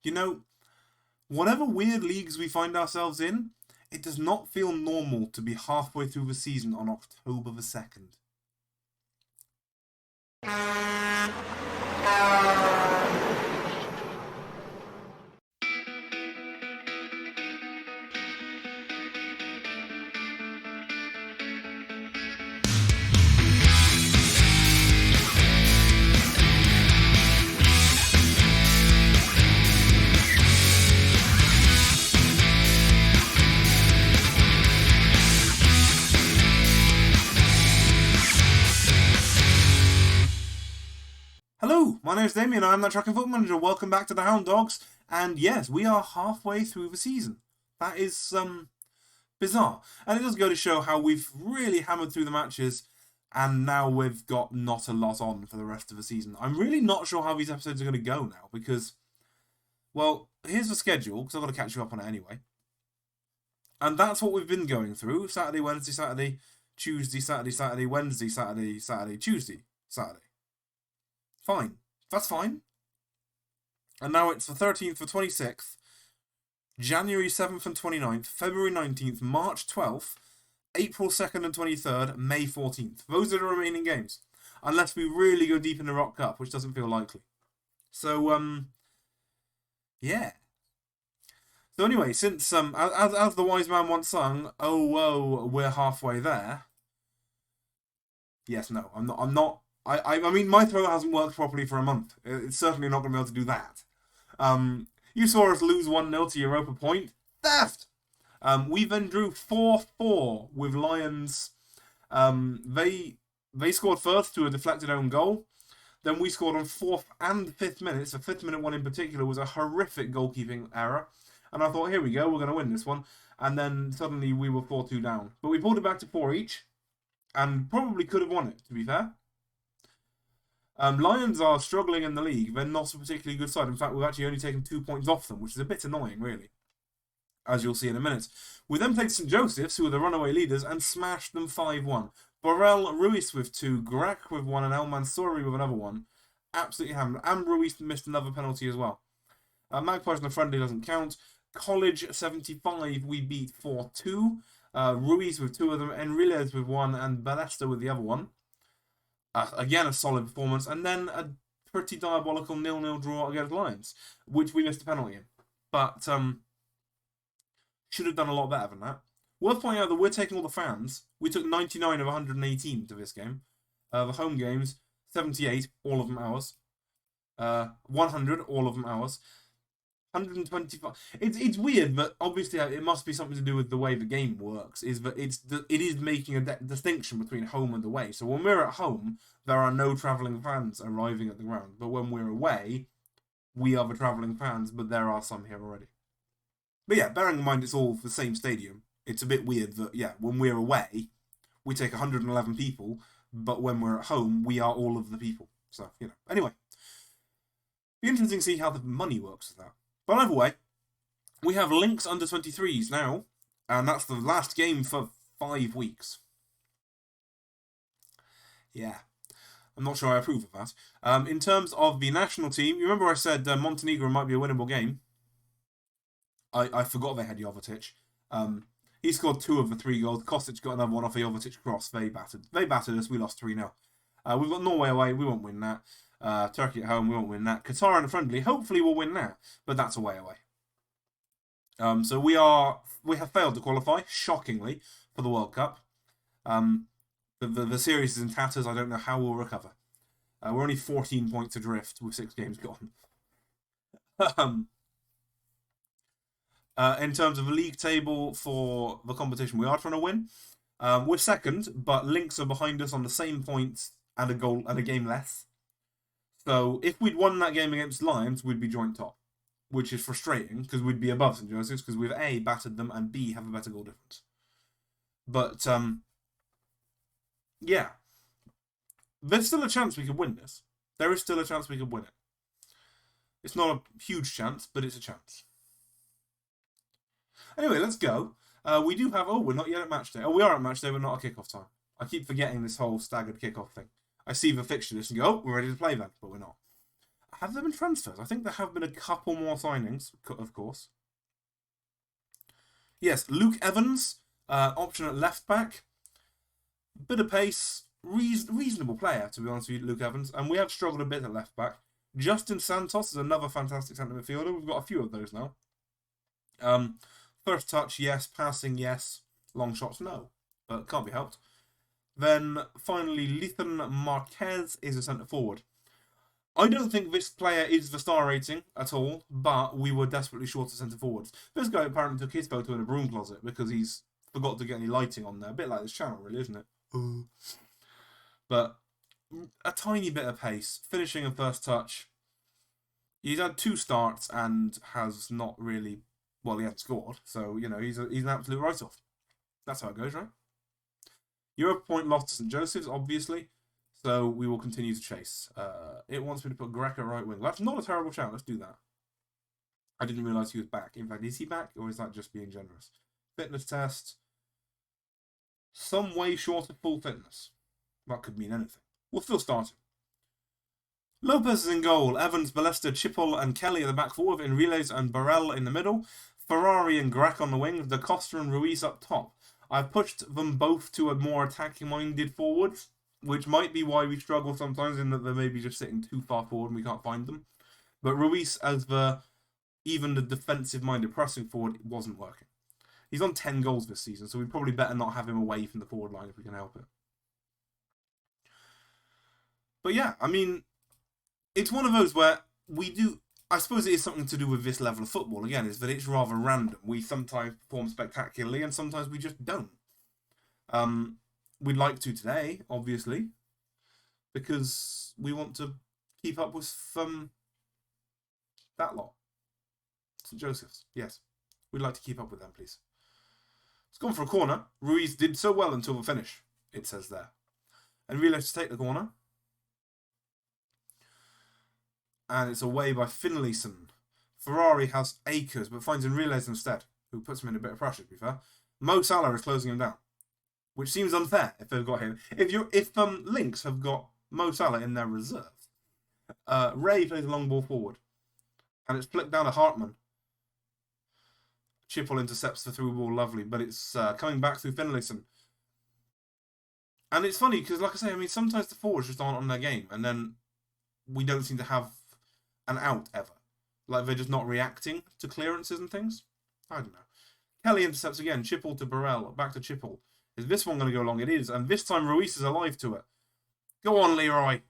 You know, whatever weird leagues we find ourselves in, it does not feel normal to be halfway through the season on October the 2nd. Hello, my name is Damien, I'm the Track and Foot Manager. Welcome back to the Hound Dogs. And yes, we are halfway through the season. That is bizarre. And it does go to show how we've really hammered through the matches, and now we've got not a lot on for the rest of the season. I'm really not sure how these episodes are going to go now, because, well, here's the schedule, because I've got to catch you up on it anyway. And that's what we've been going through. Saturday, Wednesday, Saturday, Tuesday, Saturday, Saturday, Wednesday, Saturday, Saturday, Tuesday, Saturday. Fine. That's fine. And now it's the 13th, the 26th, January 7th and 29th, February 19th, March 12th, April 2nd and 23rd, May 14th. Those are the remaining games. Unless we really go deep in the Rock Cup, which doesn't feel likely. So, yeah. So anyway, since, as the wise man once sung, oh, whoa, we're halfway there. Yes, no, I'm not. I mean, my throw hasn't worked properly for a month. It's certainly not going to be able to do that. You saw us lose 1-0 to Europa Point. Theft! We then drew 4-4 with Lions. They scored first to a deflected own goal. Then we scored on 4th and 5th minutes. The 5th minute one in particular was a horrific goalkeeping error. And I thought, here we go, we're going to win this one. And then suddenly we were 4-2 down. But we pulled it back to 4 each. And probably could have won it, to be fair. Lions are struggling in the league. They're not a particularly good side. In fact, we've actually only taken 2 points off them, which is a bit annoying, really. As you'll see in a minute. We then played St. Joseph's, who are the runaway leaders, and smashed them 5-1. Borrell Ruiz with 2, Grac with 1, and El Mansouri with another 1. Absolutely hammered. And Ruiz missed another penalty as well. Magpies in the friendly doesn't count. College 75, we beat 4-2. Ruiz with 2 of them, Enriquez with 1, and Balesta with the other 1. Again, a solid performance, and then a pretty diabolical 0-0 draw against Lions, which we missed a penalty in. But should have done a lot better than that. Worth pointing out that we're taking all the fans. We took 99 of 118 to this game. The home games, 78, all of them ours. 100, all of them ours. 125. It's weird, but obviously it must be something to do with the way the game works. Is that it is making a distinction between home and away. So when we're at home, there are no travelling fans arriving at the ground. But when we're away, we are the travelling fans. But there are some here already. But yeah, bearing in mind it's all the same stadium, it's a bit weird that when we're away, we take 111 people, but when we're at home, we are all of the people. So anyway, be interesting to see how the money works with that. But either way, we have Lynx under 23s now, and that's the last game for 5 weeks. Yeah, I'm not sure I approve of that. In terms of the national team, you remember I said Montenegro might be a winnable game? I forgot they had Jovetic. He scored 2 of the 3 goals. Kostic got another one off a Jovetic cross. They battered us. We lost 3-0. We've got Norway away. We won't win that. Turkey at home, we won't win that. Qatar in a friendly, hopefully we'll win that, but that's away. So we have failed to qualify, shockingly, for the World Cup. The series is in tatters. I don't know how we'll recover. We're only 14 points adrift with 6 games gone. In terms of the league table for the competition, we are trying to win. We're second, but Lynx are behind us on the same points and a goal and a game less. So if we'd won that game against Lions, we'd be joint top, which is frustrating because we'd be above St. Joseph's because we've A, battered them, and B, have a better goal difference. But, yeah. There's still a chance we could win this. There is still a chance we could win it. It's not a huge chance, but it's a chance. Anyway, let's go. We do have... we're not yet at match day. We are at match day, but not at kickoff time. I keep forgetting this whole staggered kickoff thing. I see the fixture list and go, we're ready to play then, but we're not. Have there been transfers? I think there have been a couple more signings, of course. Yes, Luke Evans, option at left back. Bit of pace, reasonable player, to be honest with you, Luke Evans. And we have struggled a bit at left back. Justin Santos is another fantastic centre midfielder. We've got a few of those now. First touch, yes. Passing, yes. Long shots, no. But can't be helped. Then finally, Lethan Marquez is a centre forward. I don't think this player is the star rating at all, but we were desperately short of centre forwards. This guy apparently took his photo in a broom closet because he's forgot to get any lighting on there. A bit like this channel, really, isn't it? But a tiny bit of pace, finishing a first touch. He's had 2 starts and has not really, well, he hasn't scored. So, you know, he's an absolute write-off. That's how it goes, right? Europa point lost to St. Joseph's, obviously. So we will continue to chase. It wants me to put Greg at right wing. That's not a terrible shout. Let's do that. I didn't realise he was back. In fact, is he back? Or is that just being generous? Fitness test. Some way short of full fitness. That could mean anything. We'll still start him. Lopez is in goal. Evans, Ballester, Chippel and Kelly at the back four, in relays and Burrell in the middle. Ferrari and Grec on the wing. Da Costa and Ruiz up top. I've pushed them both to a more attacking-minded forwards, which might be why we struggle sometimes in that they're maybe just sitting too far forward and we can't find them. But Ruiz, as even the defensive-minded pressing forward, wasn't working. He's on 10 goals this season, so we probably better not have him away from the forward line if we can help it. But yeah, I mean, it's one of those where we do... I suppose it is something to do with this level of football, again, is that it's rather random. We sometimes perform spectacularly and sometimes we just don't. We'd like to today, obviously, because we want to keep up with that lot. St. Joseph's, yes. We'd like to keep up with them, please. It's gone for a corner. Ruiz did so well until the finish, it says there. And Real to take the corner. And it's away by Finlayson. Ferrari has Akers, but finds in relays instead, who puts him in a bit of pressure, to be fair. Mo Salah is closing him down, which seems unfair if they've got him. If Lynx have got Mo Salah in their reserve, Ray plays a long ball forward, and it's flicked down to Hartman. Chippel intercepts the through ball, lovely, but it's coming back through Finlayson. And it's funny because, like I say, I mean, sometimes the forwards just aren't on their game, and then we don't seem to have an out ever. Like they're just not reacting to clearances and things. I don't know. Kelly intercepts again. Chippel to Burrell. Back to Chippel. Is this one going to go long? It is. And this time Ruiz is alive to it. Go on, Leroy.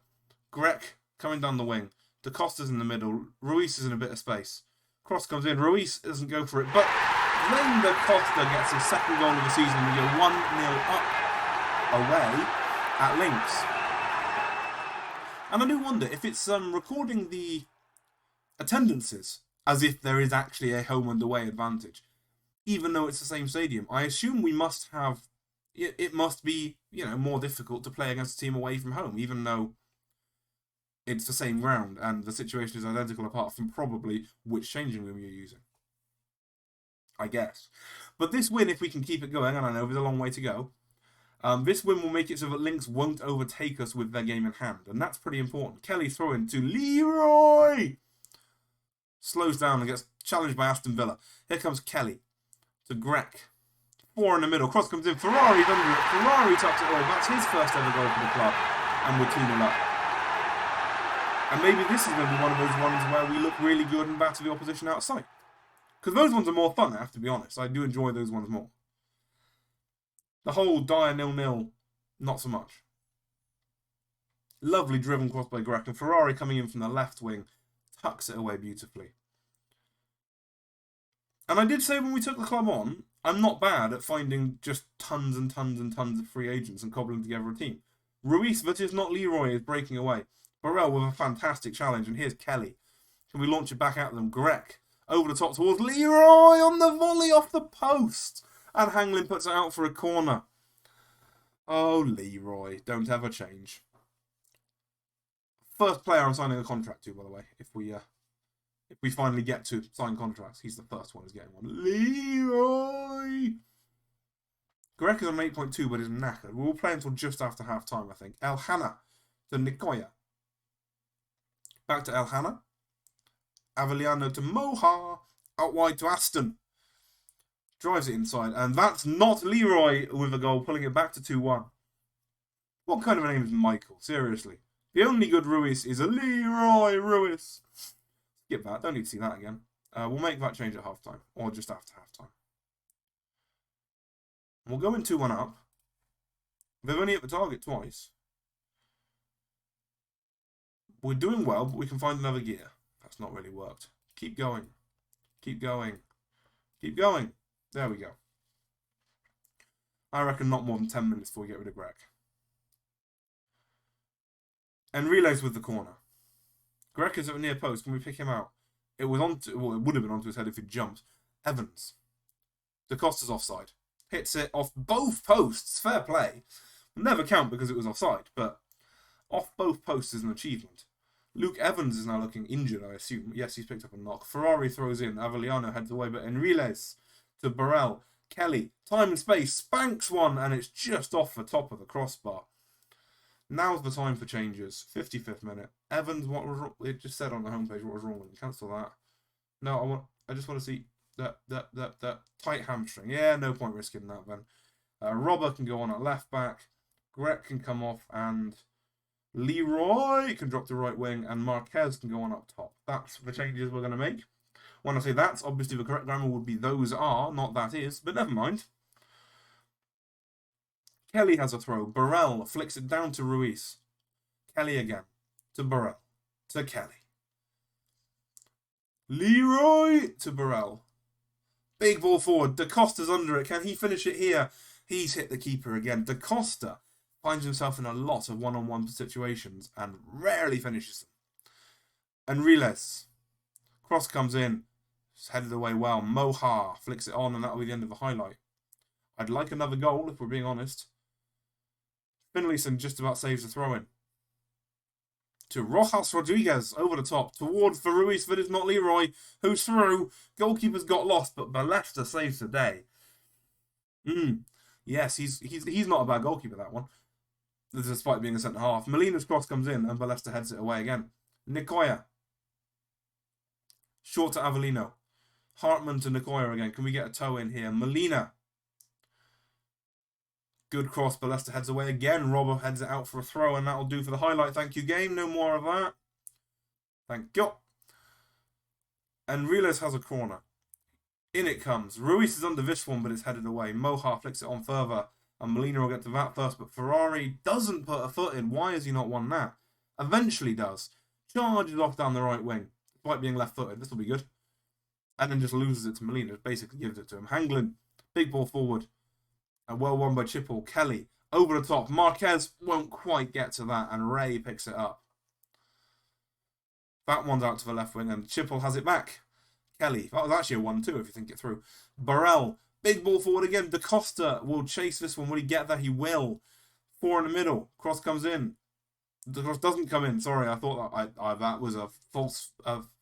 Grec coming down the wing. Da Costa's in the middle. Ruiz is in a bit of space. Cross comes in. Ruiz doesn't go for it. But then Da Costa gets his second goal of the season. We go 1-0 up away at Lynx. And I do wonder if it's recording the attendances as if there is actually a home and away advantage, even though it's the same stadium. I assume we must have... It must be, you know, more difficult to play against a team away from home, even though it's the same ground and the situation is identical apart from probably which changing room you're using. I guess. But this win, if we can keep it going, and I know there's a long way to go, this win will make it so that Lynx won't overtake us with their game in hand, and that's pretty important. Kelly throwing to Leroy! Slows down and gets challenged by Aston Villa. Here comes Kelly to Grec. 4 in the middle. Cross comes in. Ferrari's under it. Ferrari taps it all. That's his first ever goal for the club. And we're 2-0 up. And maybe this is going to be one of those ones where we look really good and batter the opposition out of sight. Because those ones are more fun, I have to be honest. I do enjoy those ones more. The whole dire 0-0, not so much. Lovely driven cross by Grec. And Ferrari coming in from the left wing tucks it away beautifully. And I did say when we took the club on, I'm not bad at finding just tons and tons and tons of free agents and cobbling together a team. Ruiz, that is not Leroy, is breaking away. Burrell with a fantastic challenge, and here's Kelly. Can we launch it back at them? Grec over the top towards Leroy on the volley off the post. And Hanglin puts it out for a corner. Oh, Leroy, don't ever change. First player I'm signing a contract to, by the way. If we finally get to sign contracts, he's the first one who's getting one. Leroy! Grec is on 8.2, but is knackered. We will play until just after half time, I think. El Hanna to Nicoya. Back to El Hannah. Avellano to Moha. Out wide to Aston. Drives it inside. And that's not Leroy with a goal, pulling it back to 2-1. What kind of a name is Michael? Seriously. The only good Ruiz is a Leroy Ruiz. Skip that. Don't need to see that again. We'll make that change at half-time. Or just after half-time. We'll go in 2-1 up. They've only hit the target twice. We're doing well, but we can find another gear. That's not really worked. Keep going. Keep going. Keep going. There we go. I reckon not more than 10 minutes before we get rid of Greg. And relays with the corner. Greg is at the near post. Can we pick him out? It was on to, well, it would have been onto his head if he'd jumped. Evans. Da Costa's offside. Hits it off both posts. Fair play. Will never count because it was offside, but off both posts is an achievement. Luke Evans is now looking injured, I assume. Yes, he's picked up a knock. Ferrari throws in. Avellano heads away, but Enriles to Burrell. Kelly, time and space, spanks one, and it's just off the top of the crossbar. Now's the time for changes. 55th minute. Evans, what was wrong? It just said on the homepage what was wrong with him. Cancel that. No, I just want to see that tight hamstring. Yeah, no point risking that then. Robert can go on at left back. Greg can come off, and Leroy can drop to right wing, and Marquez can go on up top. That's the changes we're going to make. When I say that's, obviously the correct grammar would be those are, not that is, but never mind. Kelly has a throw. Burrell flicks it down to Ruiz. Kelly again. To Burrell. To Kelly. Leroy to Burrell. Big ball forward. Da Costa's under it. Can he finish it here? He's hit the keeper again. Da Costa finds himself in a lot of one-on-one situations and rarely finishes them. And Riles. Cross comes in. It's headed away well. Moha flicks it on, and that'll be the end of the highlight. I'd like another goal, if we're being honest. Finlayson just about saves the throw-in. To Rojas Rodriguez, over the top, towards the Ruiz, but it's not Leroy, who's through. Goalkeeper's got lost, but Balesta saves the day. Yes, he's not a bad goalkeeper, that one. Despite being a centre-half. Molina's cross comes in, and Balesta heads it away again. Nicoya. Short to Avellino. Hartman to Nicoya again. Can we get a toe in here? Molina. Good cross. Balesta heads away again. Robert heads it out for a throw, and that'll do for the highlight. Thank you, game. No more of that. Thank you. And Riles has a corner. In it comes. Ruiz is under this one, but it's headed away. Moha flicks it on further, and Molina will get to that first, but Ferrari doesn't put a foot in. Why has he not won that? Eventually does. Charges off down the right wing, despite being left-footed. This will be good. And then just loses it to Molina. Basically gives it to him. Hanglin, big ball forward. And well won by Chipple. Kelly, over the top. Marquez won't quite get to that, and Ray picks it up. That one's out to the left wing, and Chipple has it back. Kelly, that was actually a 1-2 if you think it through. Burrell, big ball forward again. Da Costa will chase this one. Will he get there? He will. 4 in the middle. Cross comes in. The cross doesn't come in. Sorry, I thought that was a false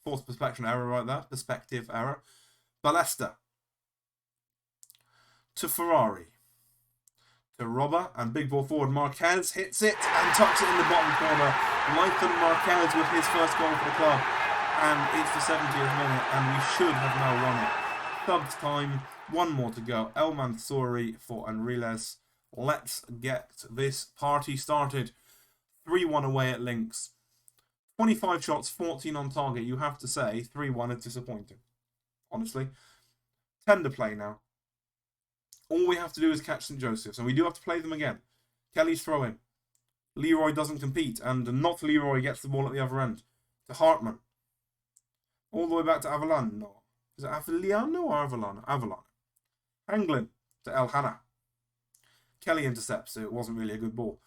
perspective error right there. Perspective error. Balesta. To Ferrari. To Robber, and big ball forward. Marquez hits it and tucks it in the bottom corner. Nathan Marquez with his first goal for the club. And it's the 70th minute, and we should have now won it. Subs time, 1 more to go. El Mansouri for Enriles. Let's get this party started. 3-1 away at Lynx. 25 shots, 14 on target. You have to say, 3-1 is disappointing. Honestly. 10 to play now. All we have to do is catch St. Joseph's, and we do have to play them again. Kelly's throw-in. Leroy doesn't compete, and not Leroy gets the ball at the other end. To Hartman. All the way back to Avellano. Is it Avellano or Avellano? Avellano. Hanglin to El Hannah. Kelly intercepts, so it wasn't really a good ball.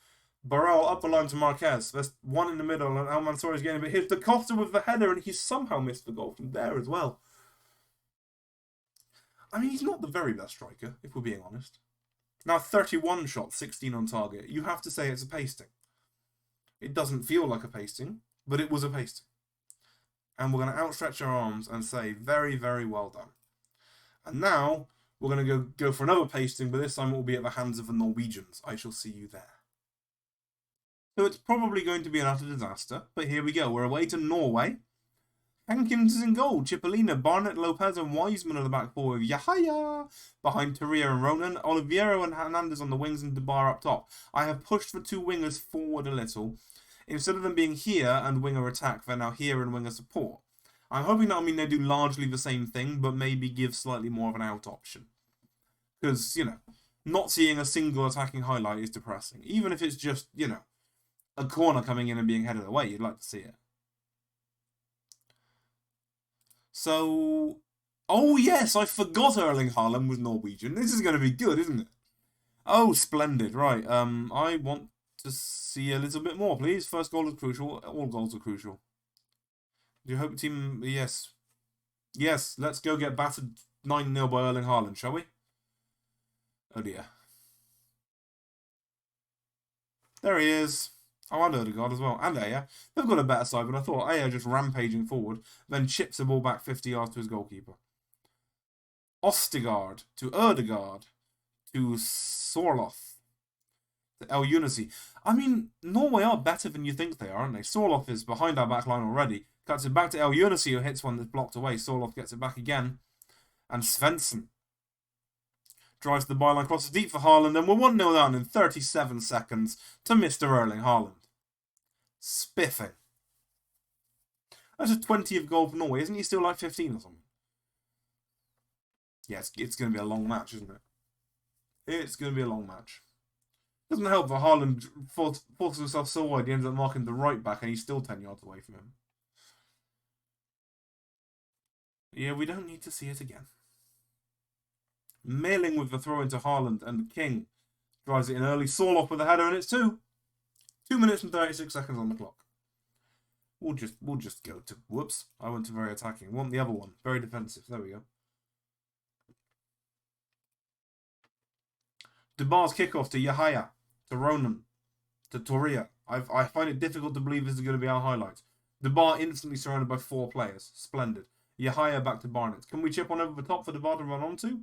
Burrell up the line to Marquez. There's one in the middle, and El Mansouri's getting a bit hit. Da Costa with the header, and he somehow missed the goal from there as well. I mean, he's not the very best striker, if we're being honest. Now, 31 shots, 16 on target. You have to say it's a pasting. It doesn't feel like a pasting, but it was a pasting. And we're going to outstretch our arms and say, very, very well done. And now, we're going to go for another pasting, but this time it will be at the hands of the Norwegians. I shall see you there. So it's probably going to be an utter disaster. But here we go. We're away to Norway. Hankins is in goal. Cipollina, Barnett, Lopez, and Wiseman are the back four with Yahaya behind Torreira and Ronan. Oliviero and Hernandez on the wings and Debar up top. I have pushed the two wingers forward a little. Instead of them being here and winger attack, they're now here and winger support. I'm hoping that'll mean they do largely the same thing, but maybe give slightly more of an out option. Because, not seeing a single attacking highlight is depressing. Even if it's just, a corner coming in and being headed away, you'd like to see it. So, oh yes, I forgot Erling Haaland was Norwegian. This is going to be good, isn't it? Oh, splendid. Right, I want to see a little bit more, please. First goal is crucial. All goals are crucial. Do you hope team... Yes. Yes, let's go get battered 9-0 by Erling Haaland, shall we? Oh dear. There he is. Oh, and Odegaard as well. And Aya. They've got a better side, but I thought Aya just rampaging forward, then chips the ball back 50 yards to his goalkeeper. Ostigard to Odegaard to Sorloth to El Unisi. I mean, Norway are better than you think they are, aren't they? Sorloth is behind our back line already. Cuts it back to El Unisi, who hits one that's blocked away. Sorloth gets it back again. And Svensson drives the byline, crosses deep for Haaland, and we're 1-0 down in 37 seconds to Mr. Erling Haaland. Spiffing. That's a 20th goal for Norway. Isn't he still like 15 or something? Yeah, it's going to be a long match, isn't it? It's going to be a long match. Doesn't help that Haaland forces himself so wide he ends up marking the right back and he's still 10 yards away from him. Yeah, we don't need to see it again. Mailing with the throw into Haaland, and King drives it in early. Sorloth with a header, and it's 2 minutes and 36 seconds on the clock. We'll just go to... Whoops, I went to very attacking. Want the other one. Very defensive. There we go. Debar's kickoff to Yahaya, to Ronan, to Torreira. I find it difficult to believe this is going to be our highlight. Debar instantly surrounded by 4 players. Splendid. Yahaya back to Barnett. Can we chip one over the top for Debar to run onto?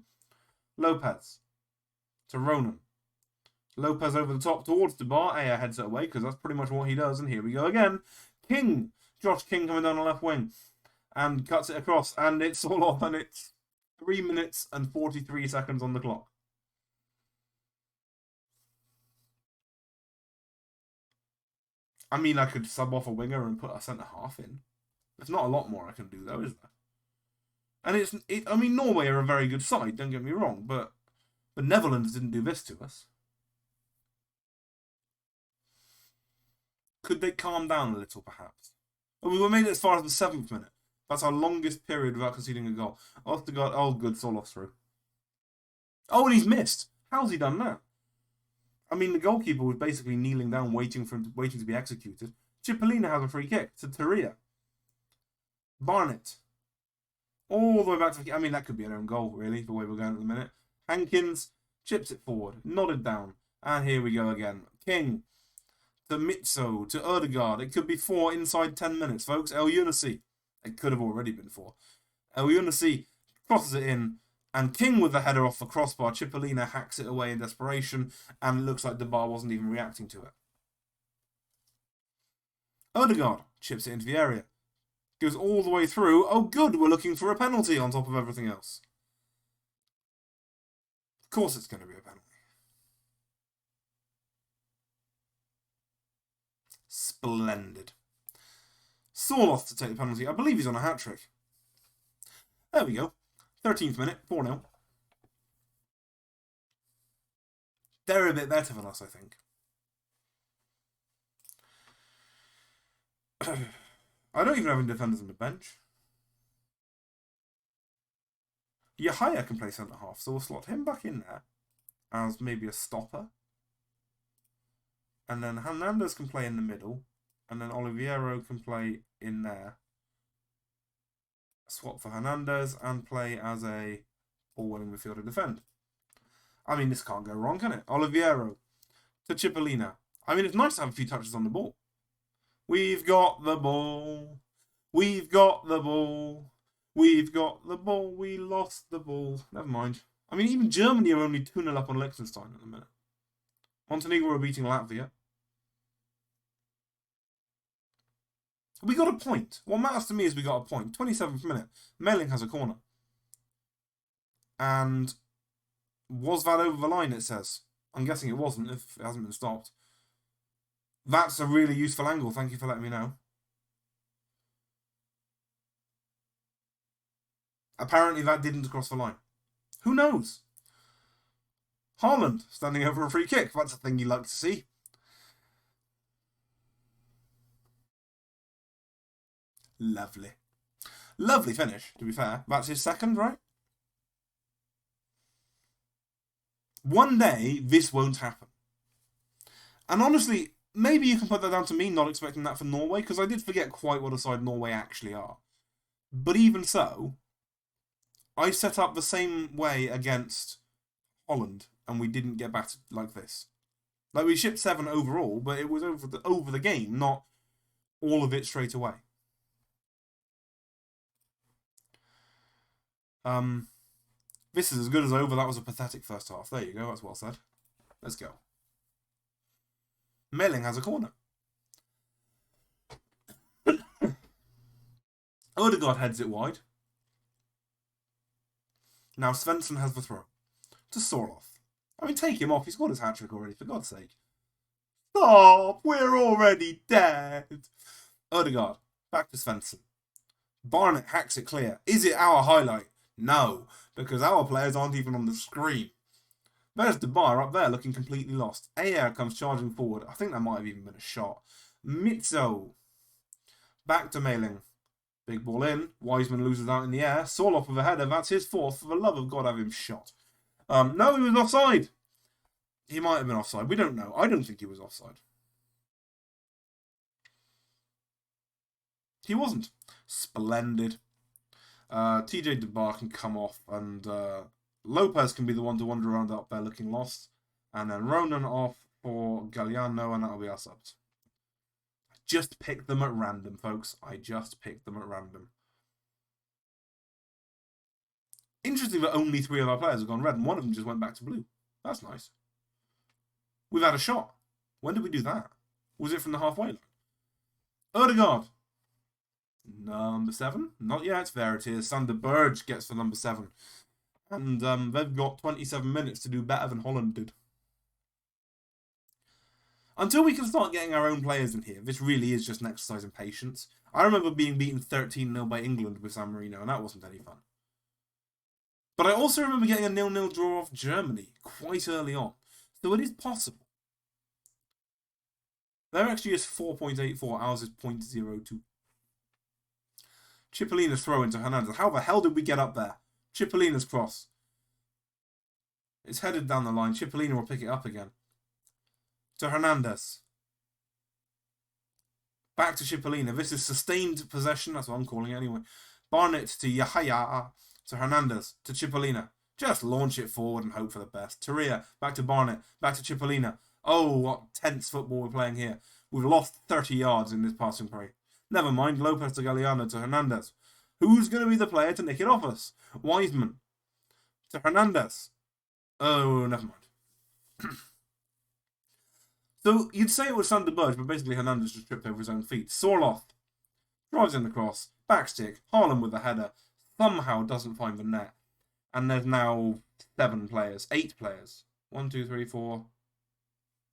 Lopez to Ronan. Lopez over the top towards Debar. Aya heads it away because that's pretty much what he does. And here we go again. King. Josh King coming down the left wing. And cuts it across. And it's all off. And it's 3 minutes and 43 seconds on the clock. I mean, I could sub off a winger and put a centre-half in. There's not a lot more I can do, though, is there? And I mean, Norway are a very good side, don't get me wrong, but the Netherlands didn't do this to us. Could they calm down a little, perhaps? Well, we were made it as far as the 7th minute. That's our longest period without conceding a goal. Ostergaard, oh, good, Sorloth through. Oh, and he's missed. How's he done that? I mean, the goalkeeper was basically kneeling down, waiting to be executed. Cipollina has a free kick to Torreira. Barnett. All the way back to... I mean, that could be an own goal, really, the way we're going at the minute. Hankins chips it forward, nodded down. And here we go again. King to Mitso, to Odegaard. It could be 4 inside 10 minutes, folks. El Unisi. It could have already been 4. El Unisi crosses it in. And King with the header off the crossbar. Cipollina hacks it away in desperation. And it looks like Debar wasn't even reacting to it. Odegaard chips it into the area. Goes all the way through. Oh, good. We're looking for a penalty on top of everything else. Of course it's going to be a penalty. Splendid. Sorloth to take the penalty. I believe he's on a hat-trick. There we go. 13th minute. 4-0. They're a bit better than us, I think. I don't even have any defenders on the bench. Yahaya can play centre-half, so we'll slot him back in there as maybe a stopper. And then Hernandez can play in the middle. And then Oliviero can play in there. Swap for Hernandez and play as a ball-winning midfielder defend. I mean, this can't go wrong, can it? Oliviero to Cipollina. I mean, it's nice to have a few touches on the ball. We've got the ball. We've got the ball. We've got the ball. We lost the ball. Never mind. I mean, even Germany are only 2-0 up on Liechtenstein at the minute. Montenegro are beating Latvia. We got a point. What matters to me is we got a point. 27th minute. Melling has a corner. And was that over the line, it says. I'm guessing it wasn't if it hasn't been stopped. That's a really useful angle. Thank you for letting me know. Apparently that didn't cross the line. Who knows? Haaland standing over a free kick. That's a thing you like to see. Lovely. Lovely finish, to be fair. That's his second, right? One day, this won't happen. And honestly, maybe you can put that down to me not expecting that for Norway, because I did forget quite what a side Norway actually are. But even so, I set up the same way against Holland, and we didn't get battered like this. Like, we shipped 7 overall, but it was over the game, not all of it straight away. This is as good as over. That was a pathetic first half. There you go. That's well said. Let's go. Melling has a corner. Odegaard heads it wide. Now Svensson has the throw. To Sorloth. I mean, take him off. He scored his hat-trick already, for God's sake. Stop! We're already dead! Odegaard. Back to Svensson. Barnett hacks it clear. Is it our highlight? No, because our players aren't even on the screen. There's De Beer up there looking completely lost. Ayer comes charging forward. I think that might have even been a shot. Mitzo. Back to Melling. Big ball in. Wiseman loses out in the air. Sorloth with a header. That's his fourth. For the love of God, have him shot. No, he was offside. He might have been offside. We don't know. I don't think he was offside. He wasn't. Splendid. TJ De Beer can come off, and Lopez can be the one to wander around up there looking lost. And then Ronan off for Galliano, and that'll be our subs. I just picked them at random, folks. I just picked them at random. Interesting that only 3 of our players have gone red, and one of them just went back to blue. That's nice. We've had a shot. When did we do that? Was it from the halfway line? Odegaard. Number 7? Not yet. There it is. Sander Berge gets for number 7. And they've got 27 minutes to do better than Holland did. Until we can start getting our own players in here, this really is just an exercise in patience. I remember being beaten 13-0 by England with San Marino, and that wasn't any fun. But I also remember getting a 0-0 draw off Germany quite early on. So it is possible. Their XG is 4.84, ours is 0.02. Cipollina's throw into Hernandez. How the hell did we get up there? Cipollina's cross. It's headed down the line. Cipollina will pick it up again. To Hernandez. Back to Cipollina. This is sustained possession. That's what I'm calling it anyway. Barnett to Yahya. To Hernandez. To Cipollina. Just launch it forward and hope for the best. Torreira. Back to Barnett. Back to Cipollina. Oh, what tense football we're playing here. We've lost 30 yards in this passing play. Never mind, Lopez to Galliano to Hernandez. Who's going to be the player to nick it off us? Wiseman. To Hernandez. Oh, never mind. So, you'd say it was Sander Berge, but basically Hernandez just tripped over his own feet. Sorloth drives in the cross. Backstick. Haaland with the header. Somehow doesn't find the net. And there's now 7 players. 8 players. 1, 2, 3, 4.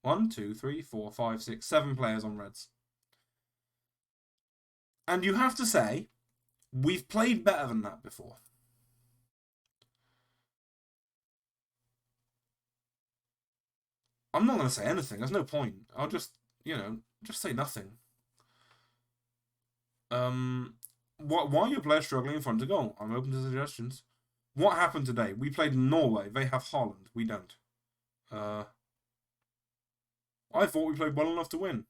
1, 2, 3, 4, 5, 6, 7 players on Reds. And you have to say, we've played better than that before. I'm not going to say anything. There's no point. I'll just, just say nothing. Why are your players struggling in front of goal? I'm open to suggestions. What happened today? We played Norway. They have Holland. We don't. I thought we played well enough to win.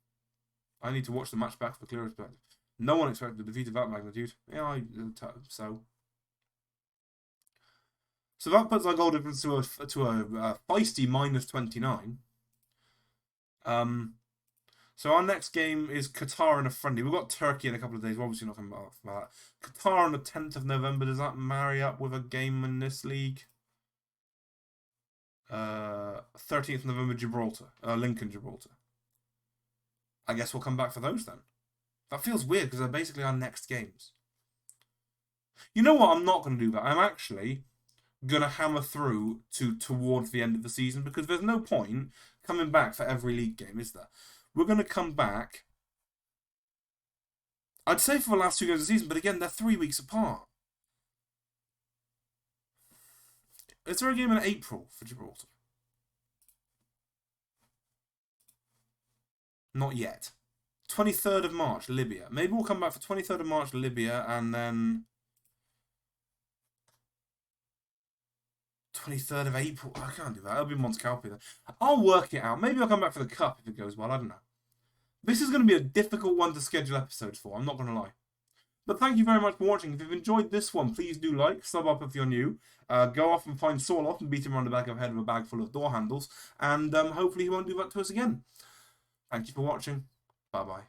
I need to watch the match back for clear perspective. No one expected a defeat of that magnitude. Yeah, so that puts our goal difference to a feisty -29. So our next game is Qatar in a friendly. We've got Turkey in a couple of days. We're obviously not talking about that. Qatar on the 10th of November. Does that marry up with a game in this league? 13th November, Gibraltar. Lincoln, Gibraltar. I guess we'll come back for those then. That feels weird because they're basically our next games. You know what? I'm not going to do that. I'm actually going to hammer through towards the end of the season because there's no point coming back for every league game, is there? We're going to come back, I'd say, for the last 2 games of the season, but again, they're 3 weeks apart. Is there a game in April for Gibraltar? Not yet. 23rd of March, Libya. Maybe we'll come back for 23rd of March, Libya, and then 23rd of April. I can't do that. It'll be Monte Calpe then. I'll work it out. Maybe I'll come back for the Cup if it goes well. I don't know. This is going to be a difficult one to schedule episodes for. I'm not going to lie. But thank you very much for watching. If you've enjoyed this one, please do like, sub up if you're new. Go off and find Saul off and beat him around the back of the head with a bag full of door handles. And hopefully he won't do that to us again. Thank you for watching. Bye-bye.